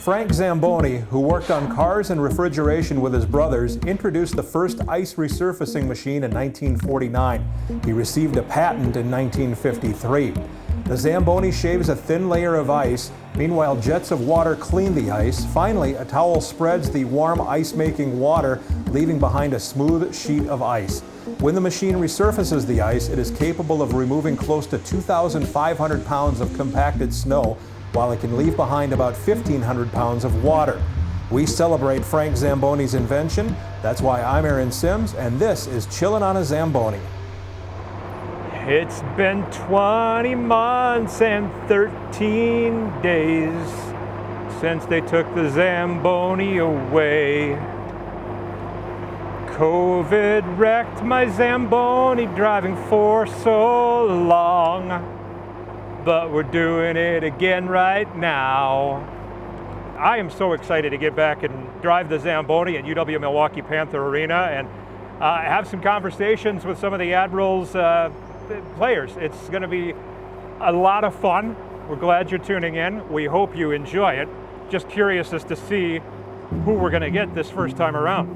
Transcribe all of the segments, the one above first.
Frank Zamboni, who worked on cars and refrigeration with his brothers, introduced the first ice resurfacing machine in 1949. He received a patent in 1953. The Zamboni shaves a thin layer of ice. Meanwhile, jets of water clean the ice. Finally, a towel spreads the warm ice-making water, leaving behind a smooth sheet of ice. When the machine resurfaces the ice, it is capable of removing close to 2,500 pounds of compacted snow, while it can leave behind about 1,500 pounds of water. We celebrate Frank Zamboni's invention. That's why I'm Aaron Sims, and this is Chillin On A Zamboni. It's been 20 months and 13 days since they took the Zamboni away. COVID wrecked my Zamboni, driving for so long, but we're doing it again right now. I am so excited to get back and drive the Zamboni at UW Milwaukee Panther Arena and have some conversations with some of the Admirals players. It's going to be a lot of fun. We're glad you're tuning in. We hope you enjoy it. Just curious as to see who we're going to get this first time around.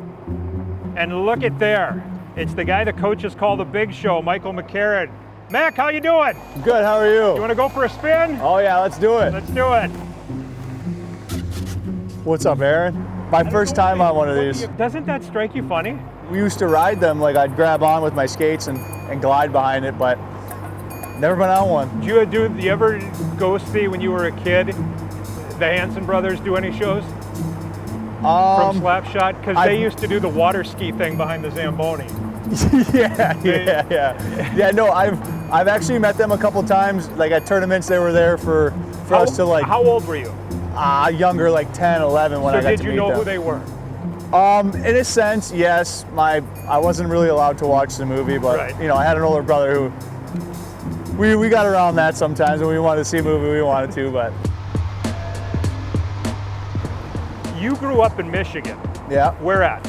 And look at there. It's the guy the coaches call the Big Show, Michael McCarron. Mac, how you doing? Good, how are you? You want to go for a spin? Oh yeah, let's do it. Let's do it. What's up, Aaron? My first time on one of these. Doesn't that strike you funny? We used to ride them, like I'd grab on with my skates and glide behind it, but never been on one. Do you ever go see, when you were a kid, the Hanson brothers do any shows? From Slapshot? Because they used to do the water ski thing behind the Zamboni. Yeah, no, I've actually met them a couple times, like at tournaments. They were there for us to like. How old were you? Younger, like 10, 11 when I got to meet them. So did you know who they were? In a sense, yes. I wasn't really allowed to watch the movie, but right. You know, I had an older brother who we got around that sometimes when we wanted to see a movie we wanted to, but. You grew up in Michigan. Yeah. Where at?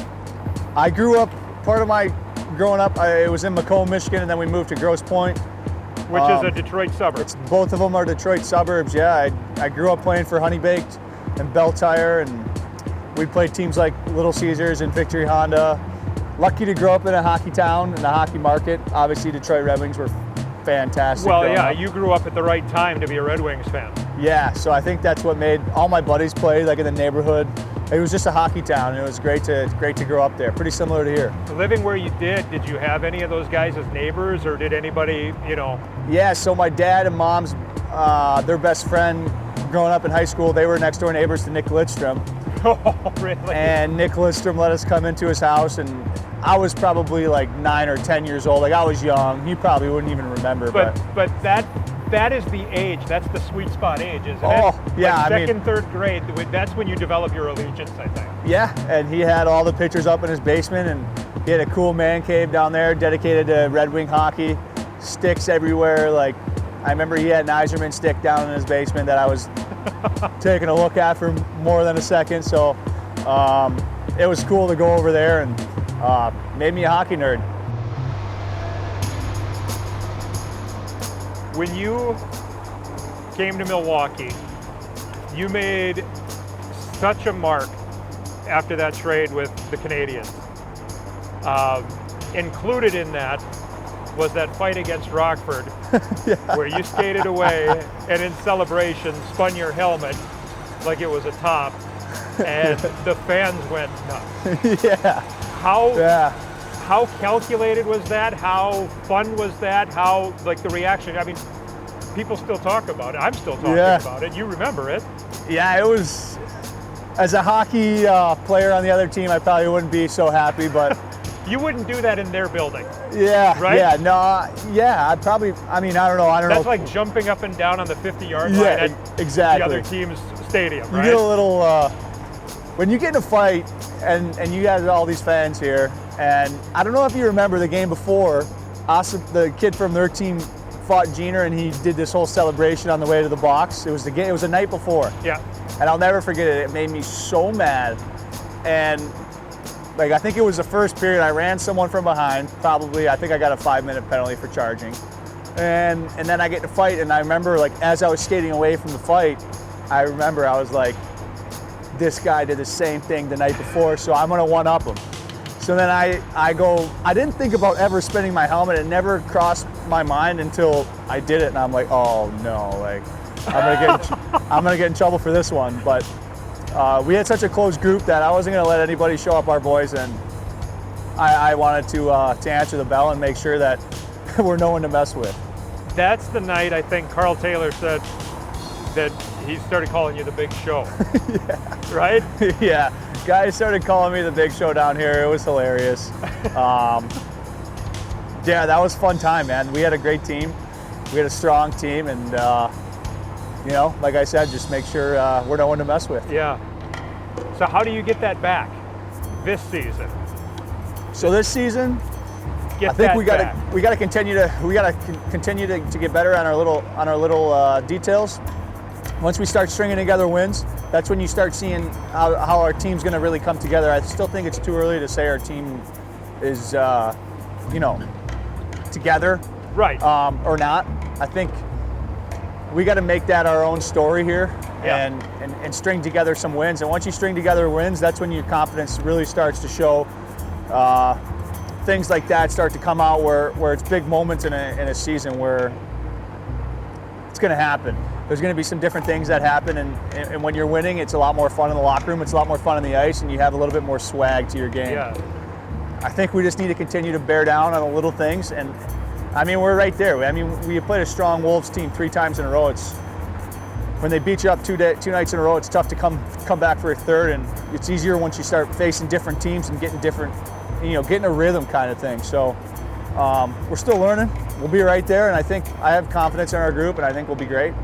I grew up, part of my growing up, it was in Macomb, Michigan, and then we moved to Grosse Pointe. Which is a Detroit suburb. Both of them are Detroit suburbs, yeah. I grew up playing for Honey Baked and Bell Tire, and we played teams like Little Caesars and Victory Honda. Lucky to grow up in a hockey town and a hockey market. Obviously, Detroit Red Wings were fantastic. Well, yeah, you grew up at the right time to be a Red Wings fan. Yeah, so I think that's what made all my buddies play, like in the neighborhood. It was just a hockey town, and it was great to grow up there. Pretty similar to here. Living where you did you have any of those guys as neighbors, or did anybody, you know? Yeah, so my dad and mom's, their best friend growing up in high school, they were next door neighbors to Nick Lidstrom. Oh, really? And Nick Lidstrom let us come into his house, and I was probably like 9 or 10 years old. Like I was young. He probably wouldn't even remember. But that is the age. That's the sweet spot age, isn't it? Oh, yeah. Like second, third grade. That's when you develop your allegiance, I think. Yeah, and he had all the pictures up in his basement, and he had a cool man cave down there dedicated to Red Wing hockey. Sticks everywhere. Like I remember he had an Iserman stick down in his basement that I was taking a look at for more than a second. So it was cool to go over there, and made me a hockey nerd. When you came to Milwaukee, you made such a mark after that trade with the Canadiens. Included in that was that fight against Rockford, yeah. Where you skated away and in celebration spun your helmet like it was a top, and the fans went nuts. Yeah. How calculated was that? How fun was that? How, like, the reaction? I mean, people still talk about it. I'm still talking about it. You remember it. Yeah, it was, as a hockey player on the other team, I probably wouldn't be so happy, but. You wouldn't do that in their building. Yeah, right? Yeah, no, yeah, I'd probably, I mean, I don't know. That's like jumping up and down on the 50-yard line at exactly. the other team's stadium, right? You get a little, when you get in a fight, and you got all these fans here, and I don't know if you remember the game before, the kid from their team fought Jeter, and he did this whole celebration on the way to the box. It was the night before. Yeah. And I'll never forget it. It made me so mad. And like, I think it was the first period, I ran someone from behind, probably, I think I got a 5-minute penalty for charging. And then I get to fight, and I remember, like, as I was skating away from the fight, I remember I was like, this guy did the same thing the night before, so I'm gonna one-up him. So then I didn't think about ever spinning my helmet. It never crossed my mind until I did it, and I'm like, oh no, like I'm gonna get in trouble for this one. But we had such a close group that I wasn't gonna let anybody show up our boys, and I wanted to answer the bell and make sure that we're no one to mess with. That's the night I think Carl Taylor said that he started calling you the Big Show. Yeah. Right? Yeah. Guys started calling me the Big Show down here. It was hilarious. Yeah, that was a fun time, man. We had a great team. We had a strong team, and you know, like I said, just make sure we're no one to mess with. Yeah. So how do you get that back this season? So this season, I think we got to continue to get better on our little details. Once we start stringing together wins, that's when you start seeing how our team's going to really come together. I still think it's too early to say our team is, you know, together, right? Or not. I think we got to make that our own story here, yeah. and string together some wins. And once you string together wins, that's when your confidence really starts to show. Things like that start to come out where it's big moments in a season where it's going to happen. There's going to be some different things that happen, and when you're winning, it's a lot more fun in the locker room. It's a lot more fun on the ice, and you have a little bit more swag to your game. Yeah. I think we just need to continue to bear down on the little things, and I mean, we're right there. I mean, we played a strong Wolves team 3 times in a row. It's when they beat you up two nights in a row, it's tough to come back for a third, and it's easier once you start facing different teams and getting a rhythm kind of thing. So we're still learning. We'll be right there, and I think I have confidence in our group, and I think we'll be great.